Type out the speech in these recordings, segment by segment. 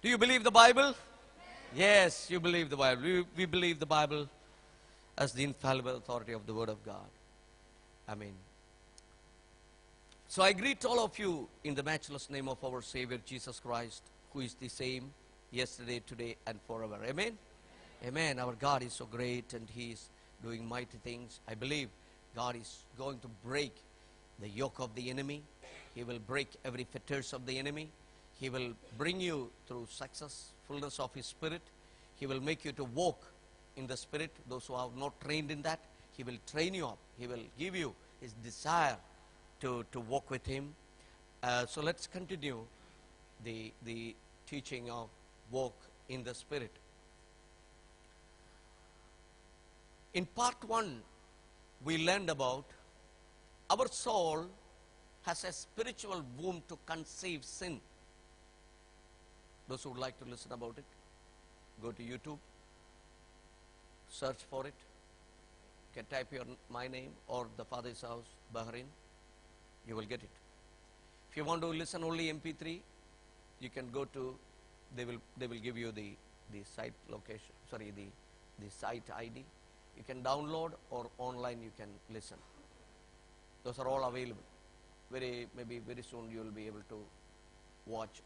Do you believe the Bible? Yes, you believe the Bible. We believe the Bible as the infallible authority of the Word of God. Amen. So I greet all of you in the matchless name of our Savior Jesus Christ, who is the same yesterday, today, and forever. Amen? Amen. Our God is so great and He is doing mighty things. I believe God is going to break the yoke of the enemy. He will break every fetters of the enemy. He will bring you through success, fullness of His Spirit. He will make you to walk in the Spirit. Those who are not trained in that, He will train you up. He will give you His desire to walk with Him. So let's continue the teaching of walk in the Spirit. In part 1, we learned about our soul has a spiritual womb to conceive sin. Those who would like to listen about it, go to YouTube, search for it. You can type my name or the Father's House, Bahrain. You will get it. If you want to listen only MP3, you can go to, they will give you the site location, sorry, the site ID. You can download or online you can listen. Those are all available. Maybe very soon you will be able to watch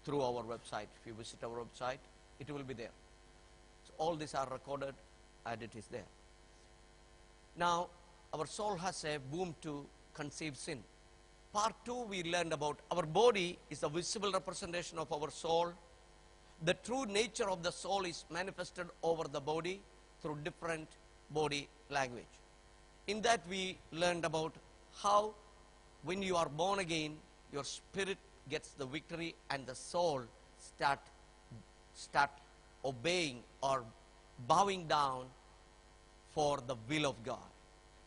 through our website. If you visit our website, it will be there. So all these are recorded and it is there. Now, our soul has a womb to conceive sin. Part 2, we learned about our body is a visible representation of our soul. The true nature of the soul is manifested over the body through different body language. In that we learned about how when you are born again, your spirit gets the victory and the soul start obeying or bowing down for the will of God.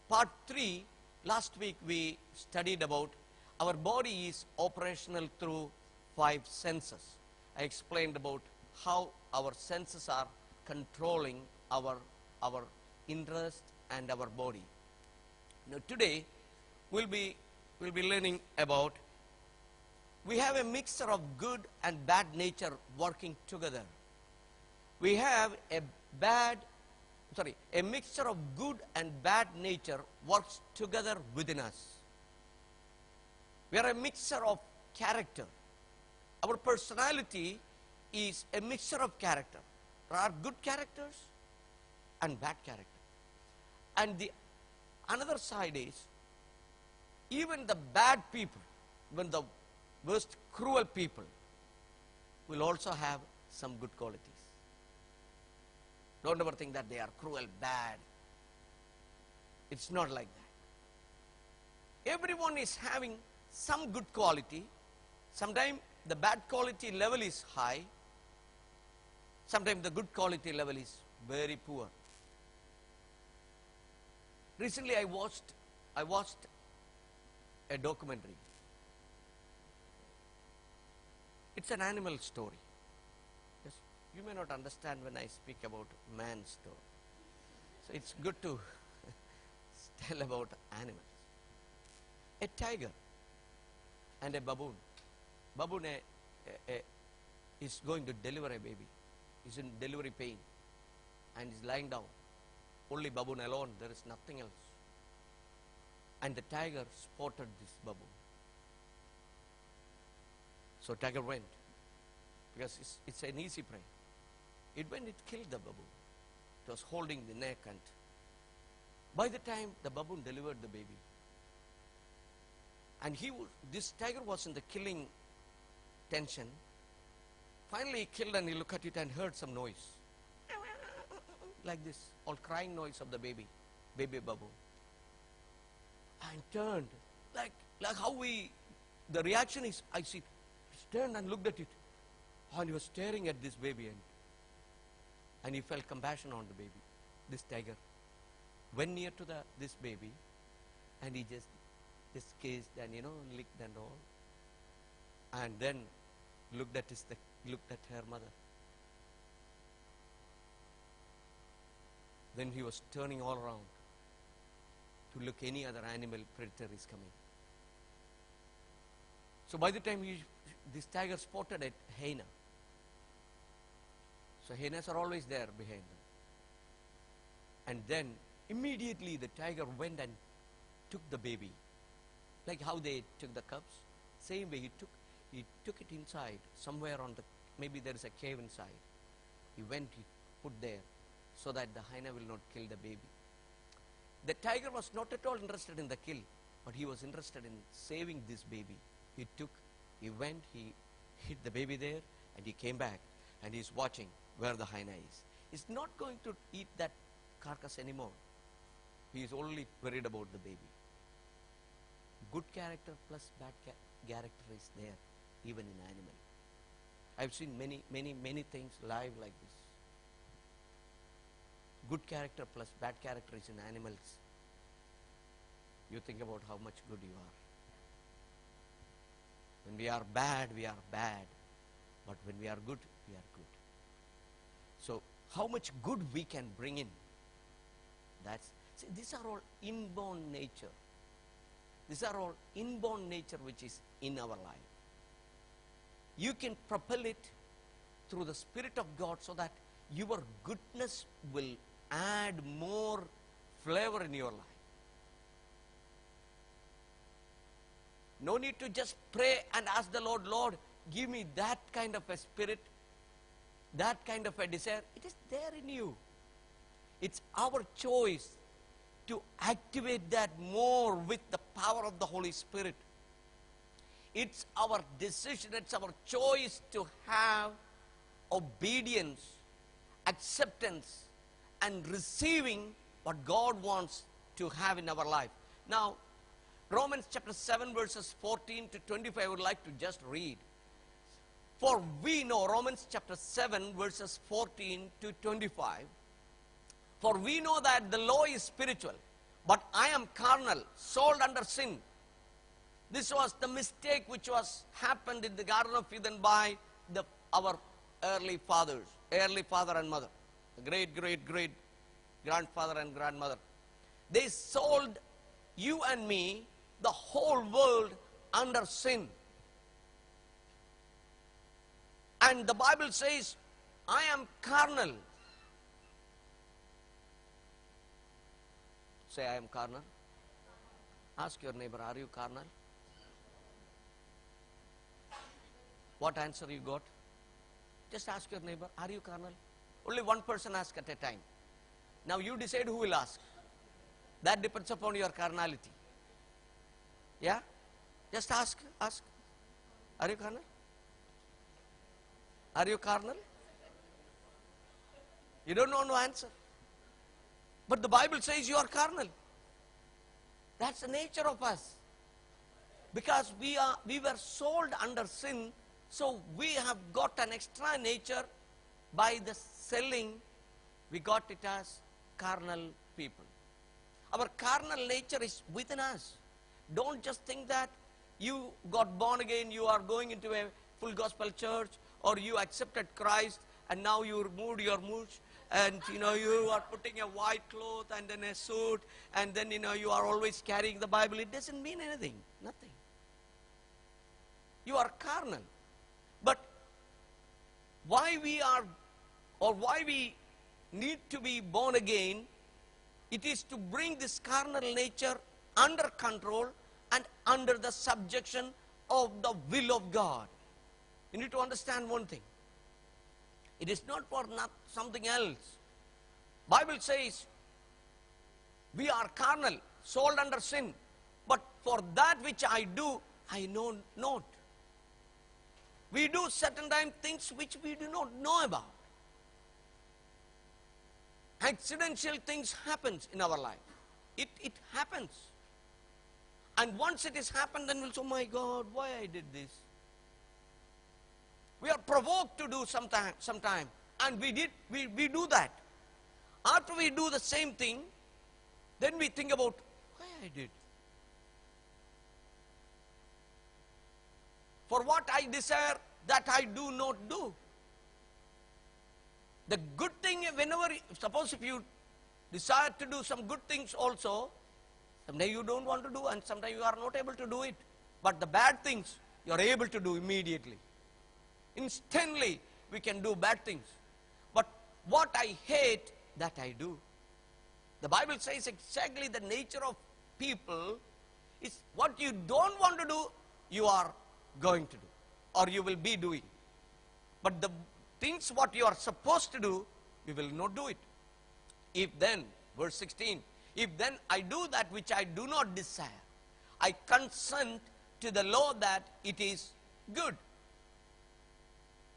Part 3, last week we studied about our body is operational through 5 senses. I explained about how our senses are controlling our interest and our body. Now today we'll be learning about we have a mixture of good and bad nature working together. We have a mixture of good and bad nature works together within us. We are a mixture of character. Our personality is a mixture of character. There are good characters and bad character. And the another side is even the bad people, even the worst cruel people will also have some good qualities. Don't ever think that they are cruel, bad. It's not like that. Everyone is having some good quality. Sometimes the bad quality level is high. Sometimes the good quality level is very poor. Recently I watched a documentary. It's an animal story. Yes, you may not understand when I speak about man's story. So it's good to tell about animals. A tiger and a baboon. Baboon is going to deliver a baby. He's in delivery pain and is lying down. Only baboon alone, there is nothing else. And the tiger spotted this baboon. So tiger went, because it's an easy prey. It went, it killed the baboon. It was holding the neck, and by the time the baboon delivered the baby, and this tiger was in the killing tension. Finally he killed and he looked at it and heard some noise. Like this, all crying noise of the baby baboon. And turned, like how the reaction is, I see, he turned and looked at it. And he was staring at this baby, and he felt compassion on the baby. This tiger went near to this baby, and he just kissed and licked and all, and then looked at her mother. Then he was turning all around to look any other animal predator is coming. So by the time this tiger spotted a hyena, So hyenas are always there behind them. And then immediately the tiger went and took the baby. Like how they took the cubs. Same way he took it inside, somewhere on the, maybe there is a cave inside. He put there so that the hyena will not kill the baby. The tiger was not at all interested in the kill, but he was interested in saving this baby. He went, he hit the baby there, and he came back, and he's watching where the hyena is. He's not going to eat that carcass anymore. He is only worried about the baby. Good character plus bad character is there, even in animal. I've seen many things live like this. Good character plus bad character is in animals. You think about how much good you are. When we are bad, we are bad. But when we are good, we are good. So how much good we can bring in. See, these are all inborn nature. These are all inborn nature which is in our life. You can propel it through the Spirit of God so that your goodness will add more flavor in your life. No need to just pray and ask the Lord, Lord, give me that kind of a spirit, that kind of a desire. It is there in you. It's our choice to activate that more with the power of the Holy Spirit. It's our decision, it's our choice to have obedience, acceptance, and receiving what God wants to have in our life. Now, Romans chapter 7 verses 14 to 25 I would like to just read. For we know, Romans chapter 7 verses 14 to 25, for we know that the law is spiritual, but I am carnal, sold under sin. This was the mistake which was happened in the Garden of Eden by our early father and mother, the great grandfather and grandmother. They sold you and me, the whole world, under sin. And the Bible says, I am carnal. Say, I am carnal. Ask your neighbor, are you carnal? What answer you got? Just ask your neighbor, are you carnal? Only one person ask at a time. Now you decide who will ask. That depends upon your carnality. Yeah? Just ask. Are you carnal? Are you carnal? You don't know no answer. But the Bible says you are carnal. That's the nature of us. Because we were sold under sin, so we have got an extra nature. By the selling, we got it as carnal people. Our carnal nature is within us. Don't just think that you got born again, you are going into a full gospel church, or you accepted Christ and now you removed your mouche, and you are putting a white cloth and then a suit, and then you are always carrying the Bible. It doesn't mean anything. Nothing. You are carnal. But why we need to be born again, it is to bring this carnal nature under control and under the subjection of the will of God. You need to understand one thing. It is not for something else. Bible says we are carnal, sold under sin, but for that which I do, I know not. We do certain things which we do not know about. Accidental things happens in our life. It happens. And once it has happened, then we'll say, oh my God, why I did this? We are provoked to do sometime, and we do that. After we do the same thing, then we think about why I did. For what I desire, that I do not do. The good thing, suppose if you desire to do some good things also, someday you don't want to do, and sometimes you are not able to do it. But the bad things, you are able to do immediately. Instantly, we can do bad things. But what I hate, that I do. The Bible says exactly the nature of people is what you don't want to do, you are going to do, or you will be doing. But the things what you are supposed to do, you will not do it. If then, verse 16, if then I do that which I do not desire, I consent to the law that it is good.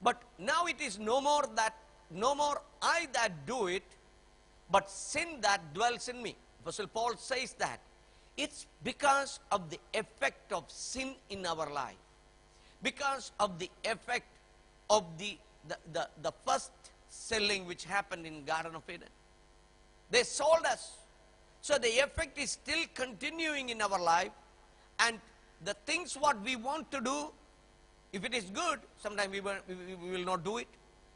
But now it is no more I that do it, but sin that dwells in me. Apostle Paul says that it's because of the effect of sin in our life, because of the effect of the first selling which happened in Garden of Eden. They sold us. So the effect is still continuing in our life, and the things what we want to do, if it is good, sometimes we will not do it.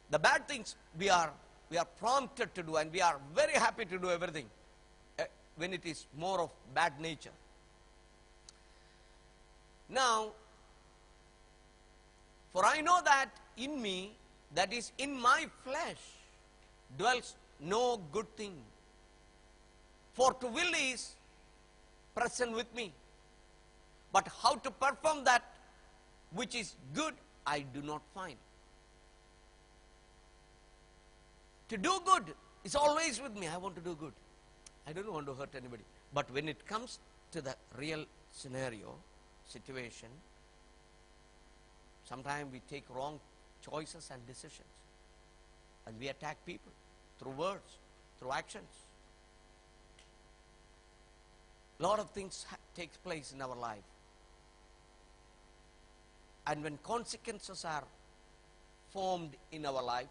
The bad things we are prompted to do, and we are very happy to do everything when it is more of bad nature. Now, for I know that in me, that is in my flesh, dwells no good thing. For to will is present with me, but how to perform that which is good, I do not find. To do good is always with me. I want to do good. I don't want to hurt anybody. But when it comes to the real scenario, situation, sometimes we take wrong choices and decisions, and we attack people through words, through actions. A lot of things takes place in our life, and when consequences are formed in our life,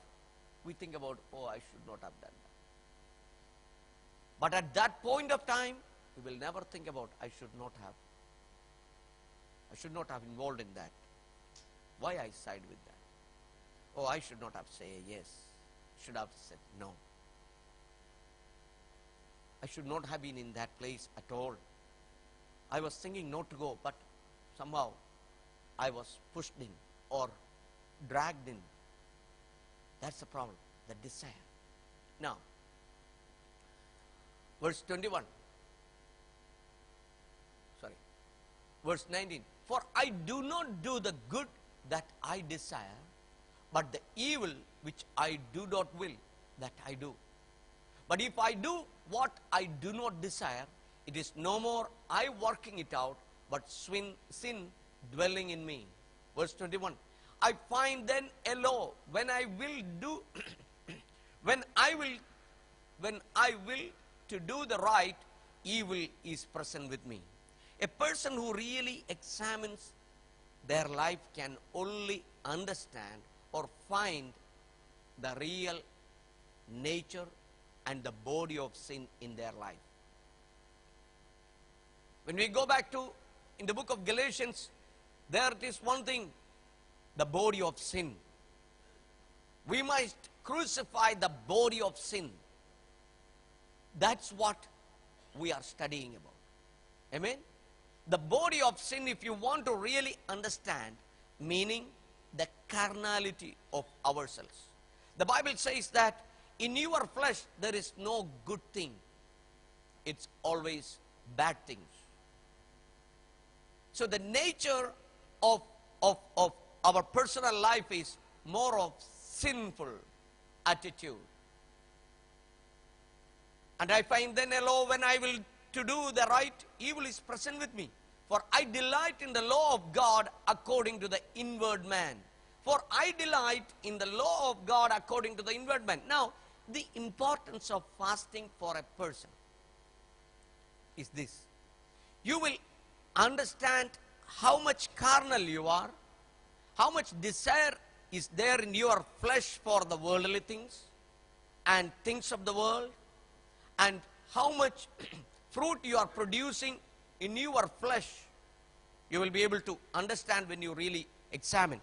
we think about, oh, I should not have done that. But at that point of time, we will never think about, I should not have involved in that. Why I side with that? Oh, I should not have said yes. Should have said no. I should not have been in that place at all. I was thinking not to go, but somehow I was pushed in or dragged in. That's the problem, the desire. Now, verse 21. Verse 19. For I do not do the good that I desire, but the evil which I do not will, that I do. But if I do what I do not desire, it is no more I working it out, but sin dwelling in me. Verse 21. I find then a law when I will do when I will to do the right, evil is present with me. A person who really examines their life can only understand or find the real nature and the body of sin in their life. When we go back to in the book of Galatians, there it is one thing, the body of sin. We must crucify the body of sin. That's what we are studying about. Amen? The body of sin, if you want to really understand, meaning the carnality of ourselves. The Bible says that in your flesh there is no good thing. It's always bad things. So the nature of our personal life is more of sinful attitude. And I find then a law when I will to do the right, evil is present with me. For I delight in the law of God according to the inward man. For I delight in the law of God according to the inward man. Now, the importance of fasting for a person is this. You will understand how much carnal you are, how much desire is there in your flesh for the worldly things and things of the world, and how much fruit you are producing in your flesh. You will be able to understand when you really examine.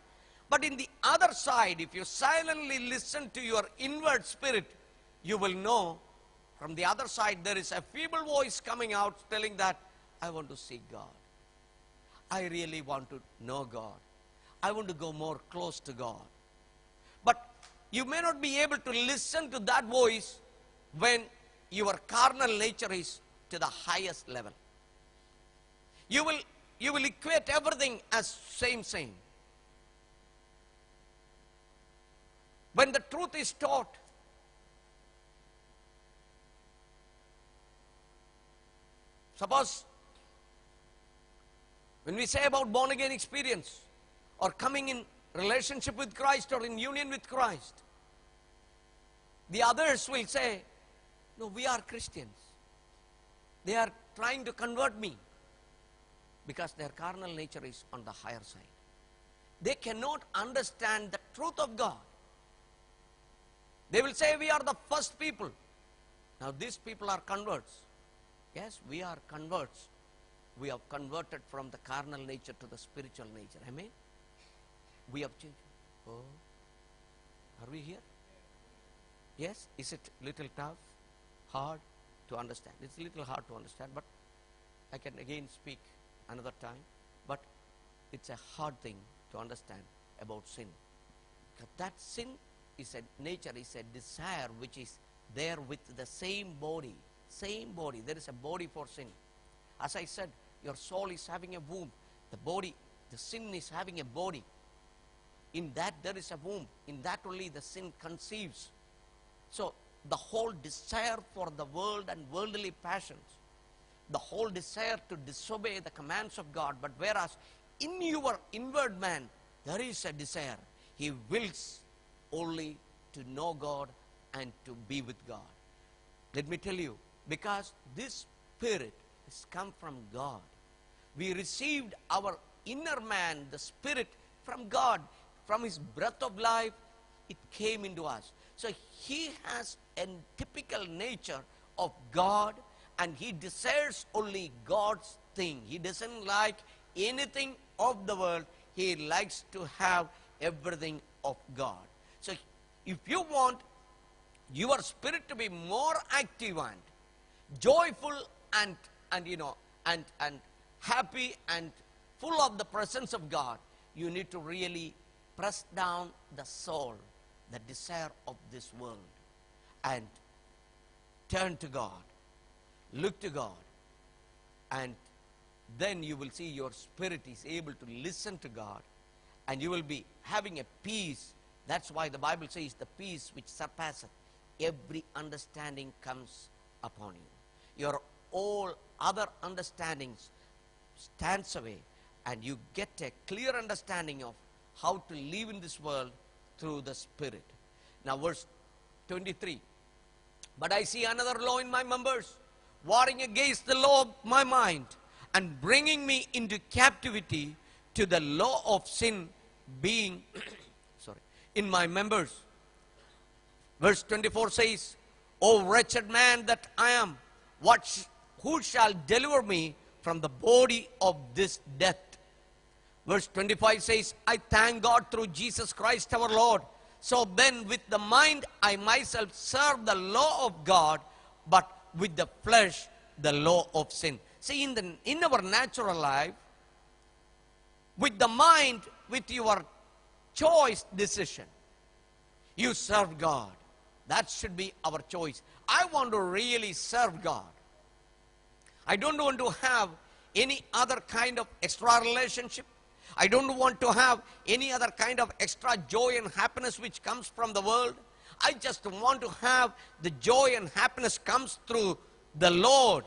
But in the other side, if you silently listen to your inward spirit, you will know from the other side there is a feeble voice coming out telling that, I want to seek God. I really want to know God. I want to go more close to God. But you may not be able to listen to that voice when your carnal nature is to the highest level. You will equate everything as same. When the truth is taught, suppose when we say about born again experience or coming in relationship with Christ or in union with Christ, the others will say, no, we are Christians. They are trying to convert me because their carnal nature is on the higher side. They cannot understand the truth of God. They will say, we are the first people. Now these people are converts. Yes, we are converts. We have converted from the carnal nature to the spiritual nature. Amen? We have changed. Oh, are we here? Yes? Is it little tough, hard to understand? It's a little hard to understand, but I can again speak another time. But it's a hard thing to understand about sin. That sin is a nature, is a desire which is there with the same body. Same body. There is a body for sin. As I said, your soul is having a womb. The body, the sin is having a body. In that there is a womb. In that only the sin conceives. So the whole desire for the world and worldly passions, the whole desire to disobey the commands of God, but whereas in your inward man there is a desire. He wills only to know God and to be with God. Let me tell you, because this spirit has come from God. We received our inner man, the spirit from God, from his breath of life, it came into us. So he has a typical nature of God, and he desires only God's thing. He doesn't like anything of the world. He likes to have everything of God. So if you want your spirit to be more active and joyful and happy and full of the presence of God, you need to really press down the soul, the desire of this world, and turn to God, look to God, and then you will see your spirit is able to listen to God, and you will be having a peace. That's why the Bible says the peace which surpasseth every understanding comes upon you. Your all other understandings stands away, and you get a clear understanding of how to live in this world through the Spirit. Now verse 23. But I see another law in my members, warring against the law of my mind, and bringing me into captivity to the law of sin being in my members. Verse 24 says, O wretched man that I am, who shall deliver me from the body of this death? Verse 25 says, I thank God through Jesus Christ our Lord. So then with the mind I myself serve the law of God, but with the flesh the law of sin. See, in our natural life, with the mind, with your choice decision, you serve God. That should be our choice. I want to really serve God. I don't want to have any other kind of extra relationship. I don't want to have any other kind of extra joy and happiness which comes from the world. I just want to have the joy and happiness comes through the Lord.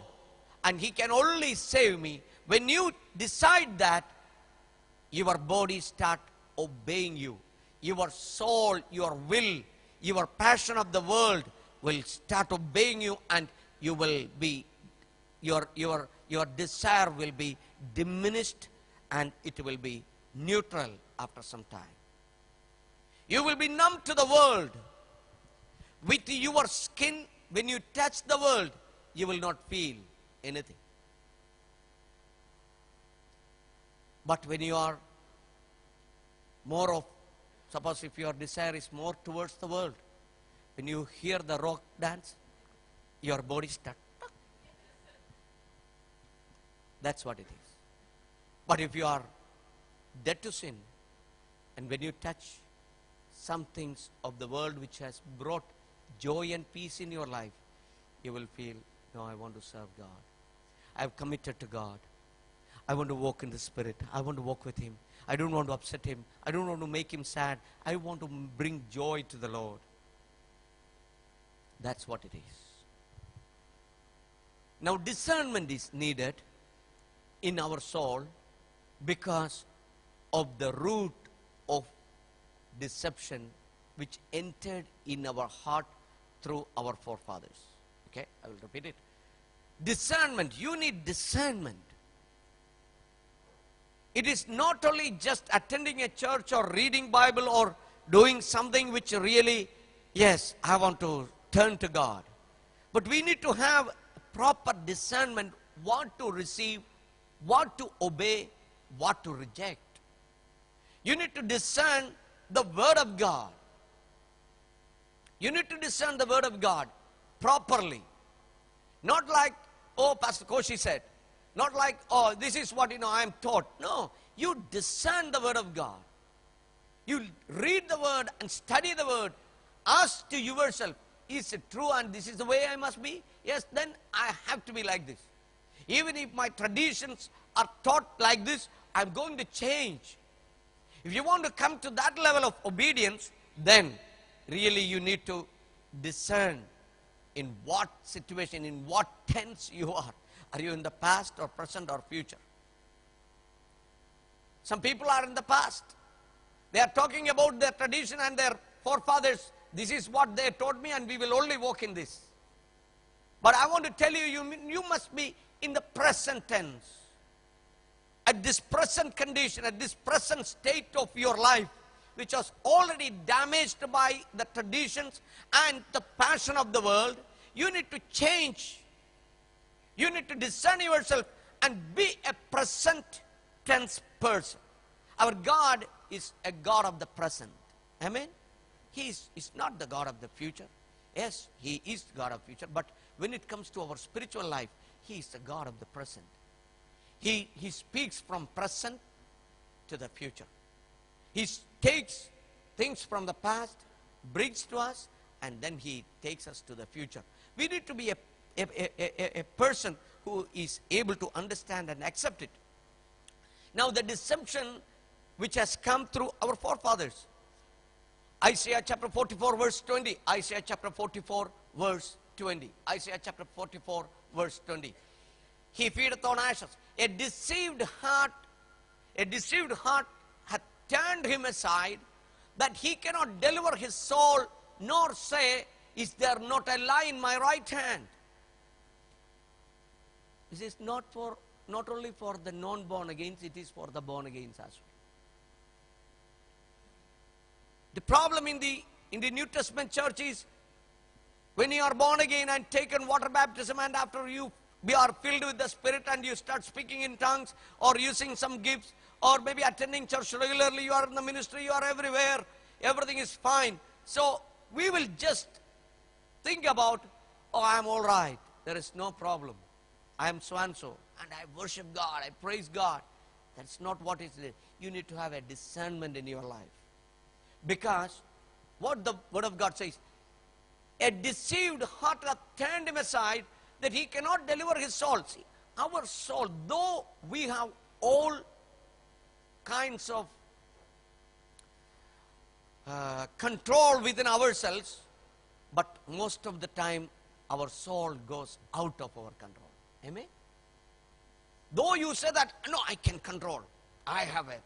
And He can only save me. When you decide that, your body start obeying you. Your soul, your will, your passion of the world will start obeying you, and you will be, your desire will be diminished, and it will be neutral after some time. You will be numb to the world. With your skin, when you touch the world, you will not feel anything. But when you are more of, suppose if your desire is more towards the world, when you hear the rock dance, your body starts. That's what it is. But if you are dead to sin, and when you touch some things of the world which has brought joy and peace in your life, you will feel, no, I want to serve God. I have committed to God. I want to walk in the Spirit. I want to walk with Him. I don't want to upset Him. I don't want to make Him sad. I want to bring joy to the Lord. That's what it is. Now, discernment is needed in our soul because of the root of deception which entered in our heart through our forefathers. Okay, I will repeat it. Discernment. You need discernment. It is not only just attending a church or reading Bible or doing something which really, yes, I want to turn to God. But we need to have proper discernment, what to receive, what to obey, what to reject. You need to discern the Word of God. You need to discern the Word of God properly. Not like, oh, Pastor Koshi said. Not like, oh, this is what, I am taught. No, you discern the Word of God. You read the Word and study the Word. Ask to yourself, is it true and this is the way I must be? Yes, then I have to be like this. Even if my traditions are taught like this, I'm going to change. If you want to come to that level of obedience, then really you need to discern in what situation, in what tense you are. Are you in the past or present or future? Some people are in the past. They are talking about their tradition and their forefathers. This is what they taught me and we will only walk in this. But I want to tell you, you must be in the present tense. At this present condition, at this present state of your life, which was already damaged by the traditions and the passion of the world, you need to change. You need to discern yourself and be a present tense person. Our God is a God of the present. Amen? He is not the God of the future. Yes, He is God of future, but when it comes to our spiritual life, He is the God of the present. He speaks from present to the future. He takes things from the past, brings to us, and then He takes us to the future. We need to be a person who is able to understand and accept it. Now, the deception which has come through our forefathers. Isaiah chapter 44 verse 20. Isaiah chapter 44 verse 20. Isaiah chapter 44 verse 20. He feedeth on ashes. A deceived heart hath turned him aside, that he cannot deliver his soul, nor say, is there not a lie in my right hand? This is not only for the non-born again, it is for the born again as well. The problem in the New Testament church is, when you are born again and taken water baptism, and after you are filled with the Spirit and you start speaking in tongues or using some gifts or maybe attending church regularly, you are in the ministry, you are everywhere, everything is fine. So we will just think about, oh, I am all right, there is no problem. I am so and so, and I worship God, I praise God. That's not what it is. You need to have a discernment in your life. Because what the Word of God says, a deceived heart hath turned him aside, that he cannot deliver his soul. See, our soul, though we have all kinds of control within ourselves, but most of the time our soul goes out of our control. Amen? Though you say that, no, I can control. I have a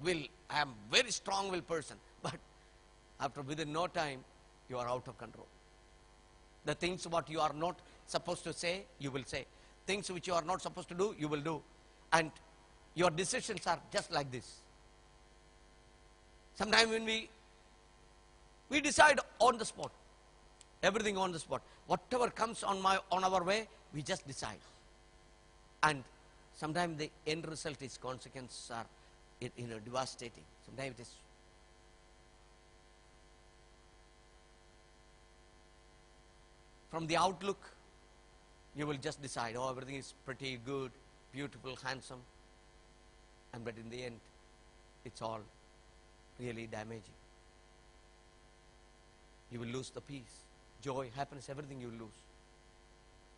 will. I am a very strong-willed person. But within no time, you are out of control. The things what you are not supposed to say, you will say. Things which you are not supposed to do, you will do. And your decisions are just like this. Sometimes when we decide on the spot, everything on the spot. Whatever comes on our way, we just decide. And sometimes the end result is consequences are devastating. Sometimes it is. From the outlook, you will just decide, oh, everything is pretty good, beautiful, handsome. But in the end, it's all really damaging. You will lose the peace, joy, happiness, everything you will lose.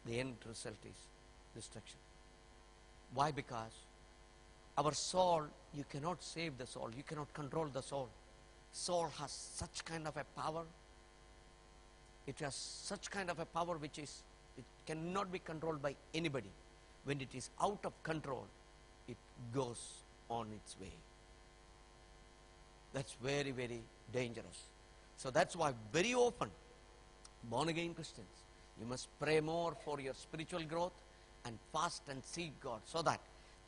The end result is destruction. Why? Because our soul, you cannot save the soul. You cannot control the soul. Soul has such kind of a power. It has such kind of a power which is, it cannot be controlled by anybody. When it is out of control, it goes on its way. That's very, very dangerous. So that's why very often, born again Christians, you must pray more for your spiritual growth and fast and seek God so that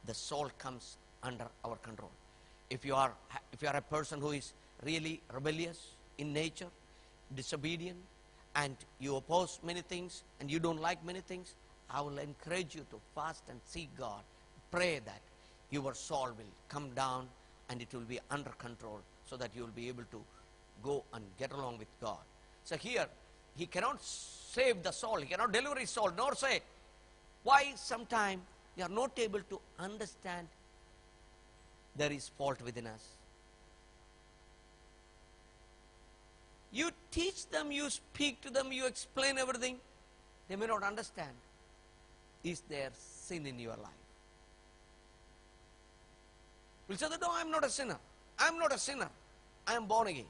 the soul comes under our control. If you are a person who is really rebellious in nature, disobedient, and you oppose many things and you don't like many things, I will encourage you to fast and seek God. Pray that your soul will come down and it will be under control so that you will be able to go and get along with God. So here, he cannot save the soul, he cannot deliver his soul, nor say, why sometimes we are not able to understand there is fault within us. You teach them, you speak to them, you explain everything, they may not understand. Is there sin in your life? We'll say that, no, I'm not a sinner. I'm not a sinner. I am born again.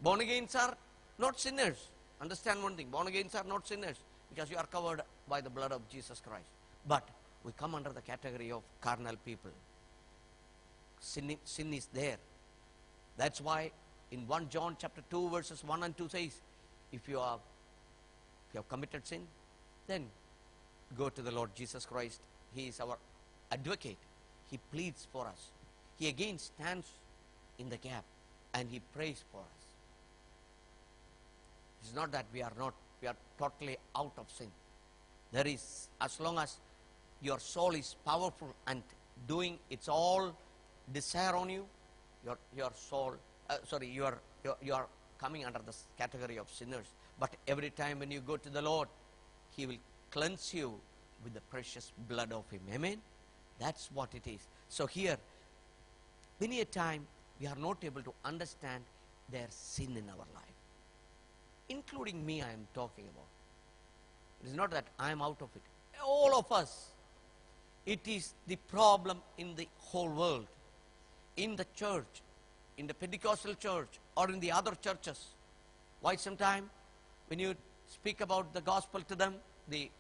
Born agains are not sinners. Understand one thing, born agains are not sinners because you are covered by the blood of Jesus Christ. But we come under the category of carnal people. Sin is there. That's why in 1 John chapter 2 verses 1 and 2 says, if you have committed sin, then go to the Lord Jesus Christ. He is our advocate. He pleads for us. He again stands in the gap and he prays for us. It's not that we are totally out of sin. There is, as long as your soul is powerful and doing its all desire on you, your soul, you are coming under this category of sinners. But every time when you go to the Lord, he will cleanse you with the precious blood of him. Amen? That's what it is. So here, many a time, we are not able to understand their sin in our life. Including me, I am talking about. It is not that I am out of it. All of us. It is the problem in the whole world. In the church, in the Pentecostal church, or in the other churches. Why sometimes when you speak about the gospel to them,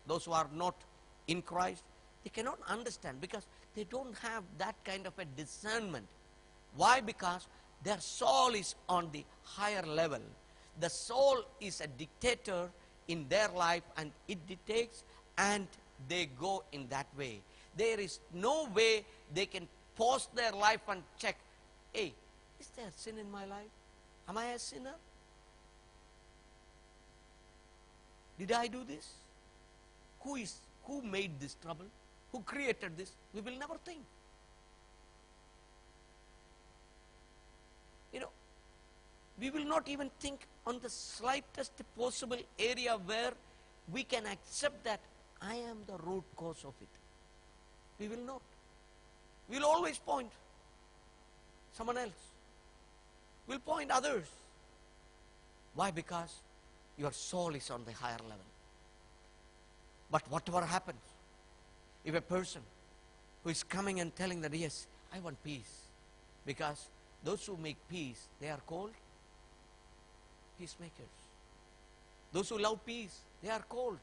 those who are not in Christ, they cannot understand because they don't have that kind of a discernment. Why? Because their soul is on the higher level. The soul is a dictator in their life and it dictates and they go in that way. There is no way they can pause their life and check, hey, is there sin in my life? Am I a sinner? Did I do this? Who made this trouble? Who created this? We will never think. We will not even think on the slightest possible area where we can accept that I am the root cause of it. We will not. We will always point someone else. We'll point others. Why? Because your soul is on the higher level. But whatever happens, if a person who is coming and telling that, yes, I want peace, because those who make peace, they are called peacemakers. Those who love peace, they are called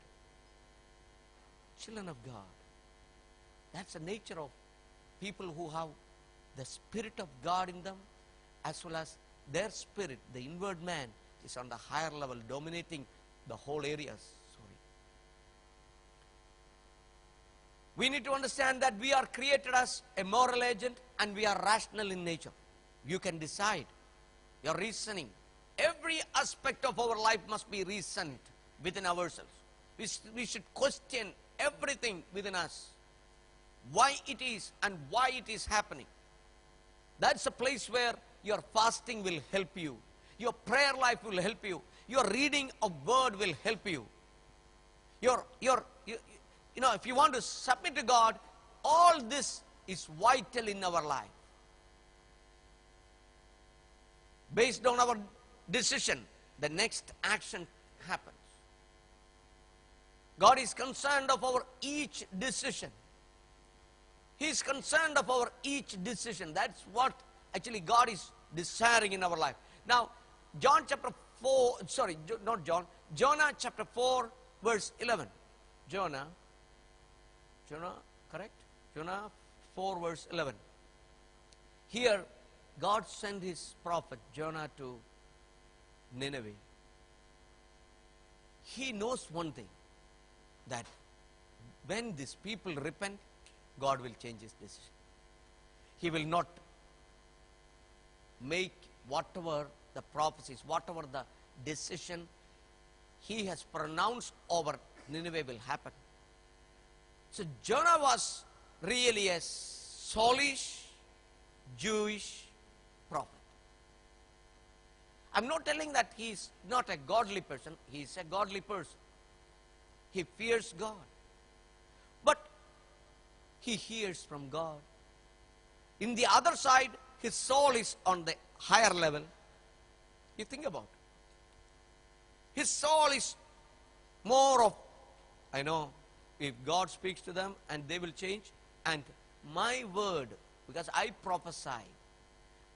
children of God. That's the nature of people who have the Spirit of God in them, as well as their spirit, the inward man, is on the higher level, dominating the whole areas. We need to understand that we are created as a moral agent and we are rational in nature. You can decide. Your reasoning. Every aspect of our life must be reasoned within ourselves. We should question everything within us. Why it is and why it is happening. That's a place where your fasting will help you. Your prayer life will help you. Your reading of word will help you. If you want to submit to God, all this is vital in our life. Based on our decision, the next action happens. God is concerned of our each decision. He is concerned of our each decision. That's what actually God is desiring in our life. Now, John chapter 4, sorry, not John, Jonah chapter 4, verse 11. Jonah, correct? Jonah 4, verse 11. Here, God sent his prophet Jonah to Nineveh. He knows one thing, that when these people repent, God will change his decision. He will not make whatever the prophecies, whatever the decision he has pronounced over Nineveh will happen. So Jonah was really a soulish Jewish prophet. I'm not telling that he is not a godly person. He is a godly person. He fears God. But he hears from God. In the other side, his soul is on the higher level. You think about it. His soul is more of, I know, if God speaks to them and they will change, and my word, because I prophesy,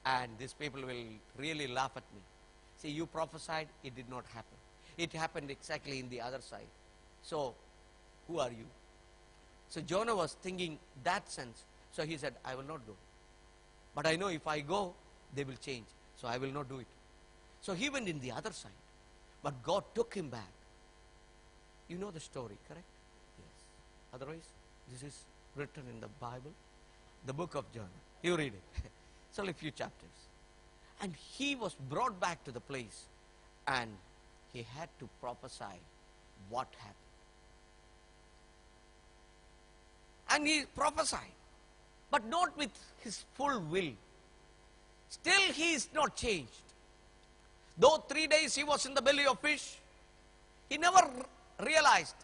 and these people will really laugh at me. See, you prophesied, it did not happen. It happened exactly in the other side. So, who are you? So Jonah was thinking that sense. So he said, I will not go. But I know if I go, they will change. So I will not do it. So he went in the other side. But God took him back. You know the story, correct? Yes. Otherwise, this is written in the Bible, the book of Jonah. You read it. It's only a few chapters. And he was brought back to the place, and he had to prophesy what happened. And he prophesied, but not with his full will. Still he is not changed. Though 3 days he was in the belly of fish, he never realized.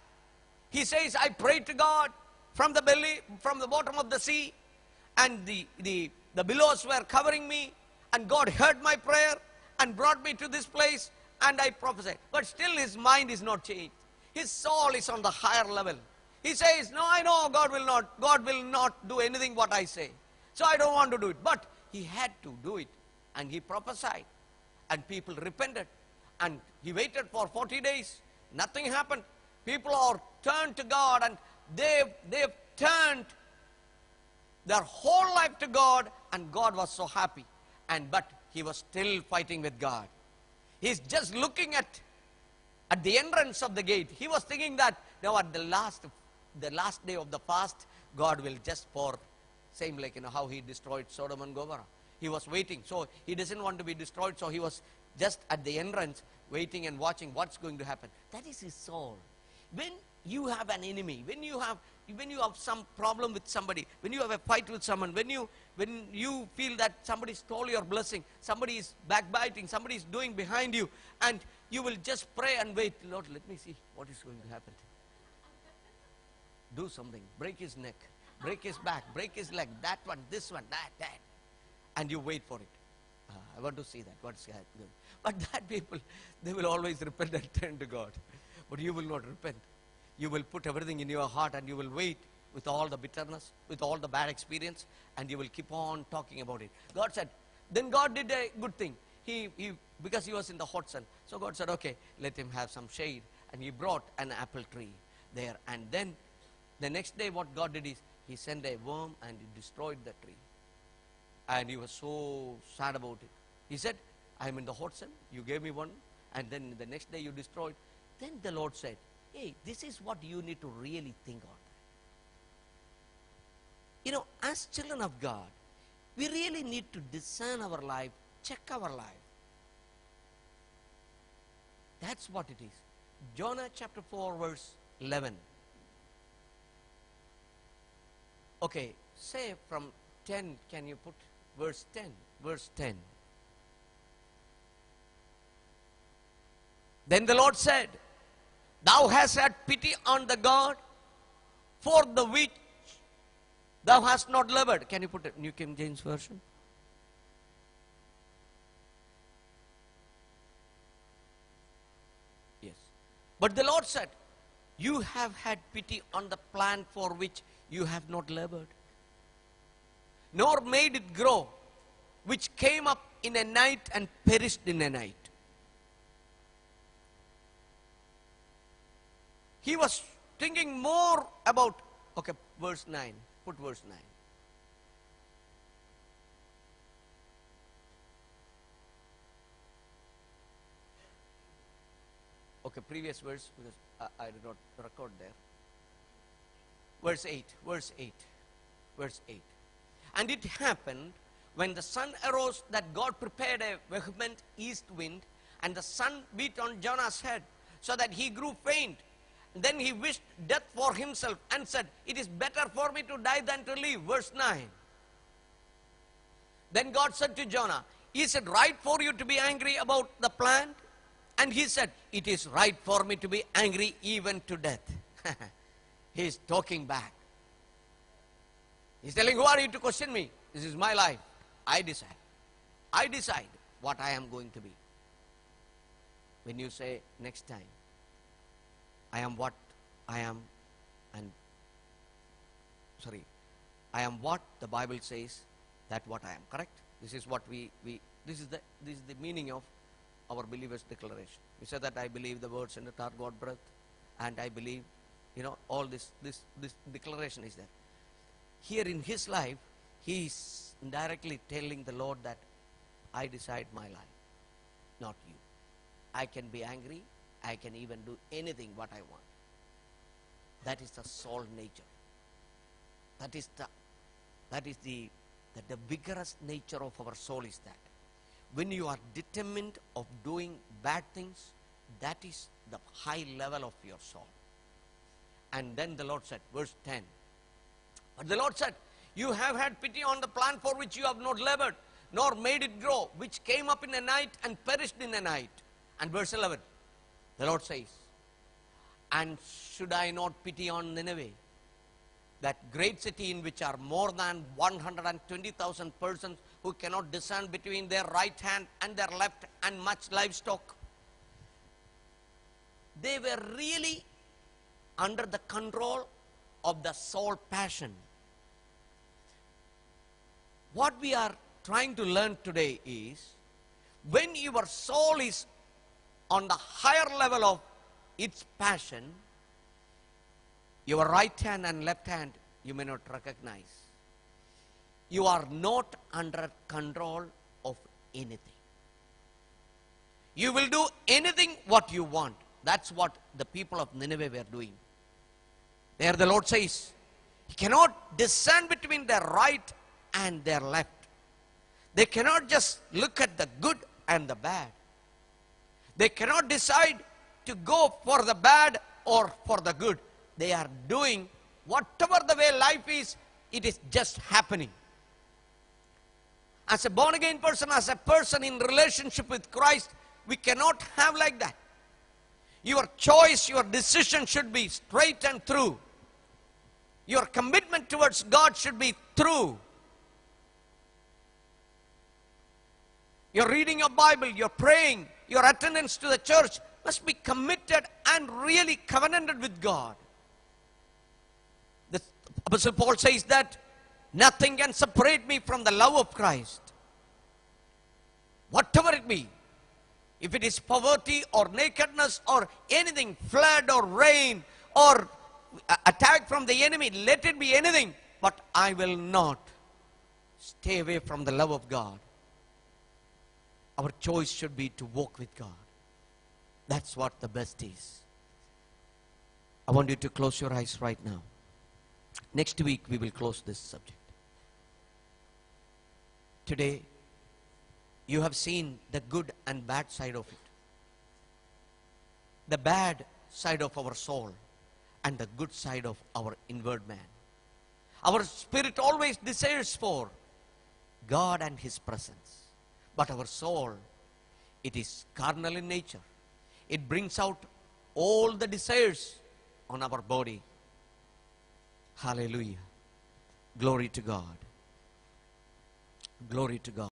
He says, I prayed to God from the belly, from the bottom of the sea, and the billows were covering me, and God heard my prayer and brought me to this place, and I prophesied. But still his mind is not changed. His soul is on the higher level. He says, no, I know God will not do anything what I say. So I don't want to do it. But he had to do it. And he prophesied. And people repented. And he waited for 40 days. Nothing happened. People are turned to God, and they've turned their whole life to God, and God was so happy. But he was still fighting with God. He's just looking at the entrance of the gate. He was thinking that now at the last day of the fast, God will just pour, same like how he destroyed Sodom and Gomorrah. He was waiting. So he doesn't want to be destroyed. So he was just at the entrance waiting and watching what's going to happen. That is his soul. When you have an enemy, when you have some problem with somebody, when you have a fight with someone, when you feel that somebody stole your blessing, somebody is backbiting, somebody is doing behind you, and you will just pray and wait. Lord, let me see what is going to happen. Do something. Break his neck, break his back, break his leg, that one, this one, that. And you wait for it. I want to see that. What's happening? But that people, they will always repent and turn to God. But you will not repent. You will put everything in your heart, and you will wait with all the bitterness, with all the bad experience, and you will keep on talking about it. God said, then God did a good thing. Because he was in the hot sun. So God said, okay, let him have some shade. And he brought an apple tree there. And then the next day what God did is, he sent a worm and he destroyed the tree. And he was so sad about it. He said, I am in the hot sun, you gave me one, and then the next day you destroyed. Then the Lord said, hey, this is what you need to really think on. As children of God, we really need to discern our life, check our life. That's what it is. Jonah chapter 4, verse 11. Okay, say from 10, can you put verse 10? Verse 10. Then the Lord said, thou hast had pity on the God for the which thou hast not labored. Can you put it, New King James Version? But the Lord said, you have had pity on the plant for which you have not labored, nor made it grow, which came up in a night and perished in a night. He was thinking more about, okay, verse 9, put verse 9. Okay, previous verse, because I did not record there. Verse 8, verse 8, verse 8. And it happened when the sun arose that God prepared a vehement east wind, and the sun beat on Jonah's head, so that he grew faint. Then he wished death for himself and said, it is better for me to die than to live. Verse 9. Then God said to Jonah, is it right for you to be angry about the plant? And he said, it is right for me to be angry even to death. He is talking back. He's telling, who are you to question me? This is my life. I decide. I decide what I am going to be. When you say next time, I am what I am, and I am what the Bible says, that what I am. Correct? This is what this is the meaning of our believers' declaration. We said that I believe the words in the third God breath, and I believe, all this declaration is there. Here in his life, he is indirectly telling the Lord that I decide my life, not you. I can be angry. I can even do anything what I want. That is the soul nature. That is the vigorous nature of our soul is that. When you are determined of doing bad things, that is the high level of your soul. And then the Lord said, verse 10. But the Lord said, you have had pity on the plant for which you have not labored, nor made it grow, which came up in a night and perished in a night. And verse 11, the Lord says, and should I not pity on Nineveh, that great city in which are more than 120,000 persons who cannot discern between their right hand and their left, and much livestock? They were really under the control of the soul passion. What we are trying to learn today is, when your soul is on the higher level of its passion, your right hand and left hand you may not recognize. You are not under control of anything. You will do anything what you want. That's what the people of Nineveh were doing. There the Lord says, you cannot discern between their right and their left. They cannot just look at the good and the bad. They cannot decide to go for the bad or for the good. They are doing whatever the way life is, it is just happening. As a born again person, as a person in relationship with Christ, we cannot have like that. Your choice, your decision should be straight and true. Your commitment towards God should be true. You're reading your Bible, you're praying, your attendance to the church must be committed and really covenanted with God. The Apostle Paul says that nothing can separate me from the love of Christ. Whatever it be, if it is poverty or nakedness or anything, flood or rain or attack from the enemy, let it be anything, but I will not stay away from the love of God. Our choice should be to walk with God. That's what the best is. I want you to close your eyes right now. Next week we will close this subject. Today, you have seen the good and bad side of it. The bad side of our soul and the good side of our inward man. Our spirit always desires for God and His presence. But our soul, it is carnal in nature. It brings out all the desires on our body. Hallelujah. Glory to God. Glory to God.